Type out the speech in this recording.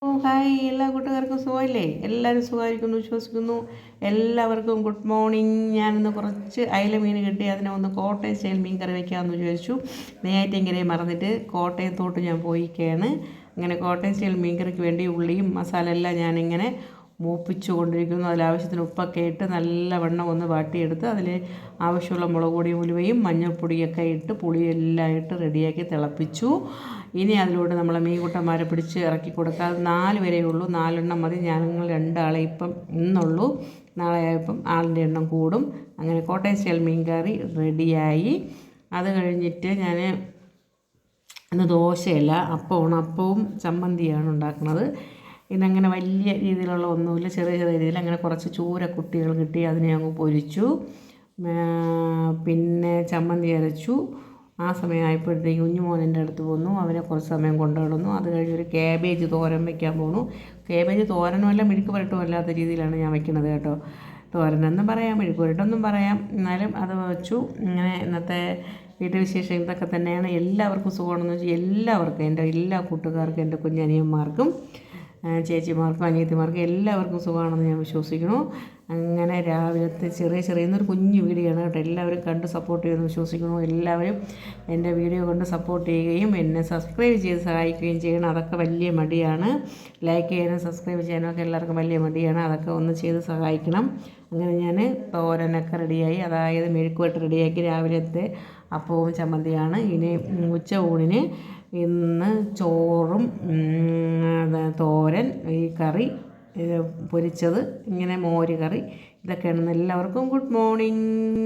Hi എല്ലാ കൂട്ടുകാർക്കും സുഖമല്ലേ? എല്ലാവരും സുഖമായിരിക്കുന്നു വിശ്വസിക്കുന്നു. എല്ലാവർക്കും ഗുഡ് മോർണിംഗ്. ഞാനിന്ന് കുറച്ച് അയല മീൻ കിട്ടി, അതിനെ ഒന്ന് കോട്ടയം സ്റ്റൈൽ മീൻ കറി വയ്ക്കാമെന്ന് വിചാരിച്ചു. നെയ്യാറ്റിൻകരയെ മറന്നിട്ട് കോട്ടയത്തോട്ട് ഞാൻ പോയിക്കുകയാണ്. അങ്ങനെ കോട്ടയം സ്റ്റൈൽ മീൻ കറിക്ക് വേണ്ടി ഉള്ളിയും മസാല എല്ലാം ഞാനിങ്ങനെ മൂപ്പിച്ചു കൊണ്ടിരിക്കുന്നു. അതിലാവശ്യത്തിന് ഉപ്പൊക്കെ ഇട്ട് നല്ലവണ്ണം ഒന്ന് വാട്ടിയെടുത്ത് അതിൽ ആവശ്യമുള്ള മുളക് പൊടിയും ഉലുവയും മഞ്ഞൾപ്പൊടിയൊക്കെ ഇട്ട് പുളിയെല്ലാം ഇട്ട് റെഡിയാക്കി തിളപ്പിച്ചു. ഇനി അതിലൂടെ നമ്മളെ മീൻകുട്ടന്മാരെ പിടിച്ച് ഇറക്കി കൊടുക്കുക. 4 വരെയേ ഉള്ളൂ, 4 എണ്ണം മതി. ഞങ്ങൾ 2 ആളെ ഇപ്പം ഇന്നുള്ളൂ. നാളെ ആയപ്പം ആളിൻ്റെ എണ്ണം കൂടും. അങ്ങനെ കോട്ടയം സ്റ്റൈൽ മീൻ കറി റെഡിയായി. അത് കഴിഞ്ഞിട്ട് ഞാൻ ഇന്ന് ദോശയല്ല, അപ്പവും ചമ്മന്തിയാണ് ഉണ്ടാക്കുന്നത്. ഇന്നങ്ങനെ വലിയ രീതിയിലുള്ള ഒന്നുമില്ല, ചെറിയ ചെറിയ രീതിയിൽ അങ്ങനെ കുറച്ച് ചൂര കുട്ടികൾ കിട്ടി, അതിനെ അങ്ങ് പൊരിച്ചു. പിന്നെ ചമ്മന്തി അരച്ചു. ആ സമയമായപ്പോഴത്തേക്ക് കുഞ്ഞുമോൻ എൻ്റെ അടുത്ത് പോന്നു, അവനെ കുറച്ച് സമയം കൊണ്ടുനടന്നു. അത് കഴിഞ്ഞ് ഒരു കാബേജ് തോരൻ വയ്ക്കാൻ പോന്നു. കാബേജ് തോരനുമല്ല മെഴുക്ക് പുരട്ടും അല്ലാത്ത രീതിയിലാണ് ഞാൻ വയ്ക്കുന്നത് കേട്ടോ. തോരനെന്നും പറയാം, മെഴുക്ക് പുരട്ടൊന്നും പറയാം, എന്നാലും അത് വെച്ചു. ഇങ്ങനെ ഇന്നത്തെ വീട്ടുവിശേഷം ഇതൊക്കെ തന്നെയാണ്. എല്ലാവർക്കും സുഖമാണെന്ന് വെച്ചാൽ എല്ലാവർക്കും, എൻ്റെ എല്ലാ കൂട്ടുകാർക്കും, എൻ്റെ കുഞ്ഞനിയന്മാർക്കും ചേച്ചിമാർക്കും അനിയത്തിമാർക്കും എല്ലാവർക്കും സുഖമാണെന്ന് ഞാൻ വിശ്വസിക്കുന്നു. അങ്ങനെ രാവിലത്തെ ചെറിയ ഇന്നൊരു കുഞ്ഞു വീഡിയോ ആണ് കേട്ടോ. എല്ലാവരും കണ്ട് സപ്പോർട്ട് ചെയ്യുമെന്ന് വിശ്വസിക്കുന്നു. എല്ലാവരും എൻ്റെ വീഡിയോ കൊണ്ട് സപ്പോർട്ട് ചെയ്യുകയും എന്നെ സബ്സ്ക്രൈബ് ചെയ്ത് സഹായിക്കുകയും ചെയ്യണം. അതൊക്കെ വലിയ മടിയാണ്. ലൈക്ക് ചെയ്യാനും സബ്സ്ക്രൈബ് ചെയ്യാനും ഒക്കെ എല്ലാവർക്കും വലിയ മടിയാണ്. അതൊക്കെ ഒന്ന് ചെയ്ത് സഹായിക്കണം. അങ്ങനെ ഞാൻ തോരനൊക്കെ റെഡിയായി, അതായത് മെഴുക്കുവരട്ട് റെഡിയാക്കി. രാവിലത്തെ അപ്പവും ചമ്മന്തിയാണ്. ഇനി ഉച്ച ഊണിന് ഇന്ന് ചോറും തോരൻ, ഈ കറി പൊരിച്ചത്, ഇങ്ങനെ മോര് കറി, ഇതൊക്കെയാണ്. എല്ലാവർക്കും ഗുഡ് മോർണിംഗ്.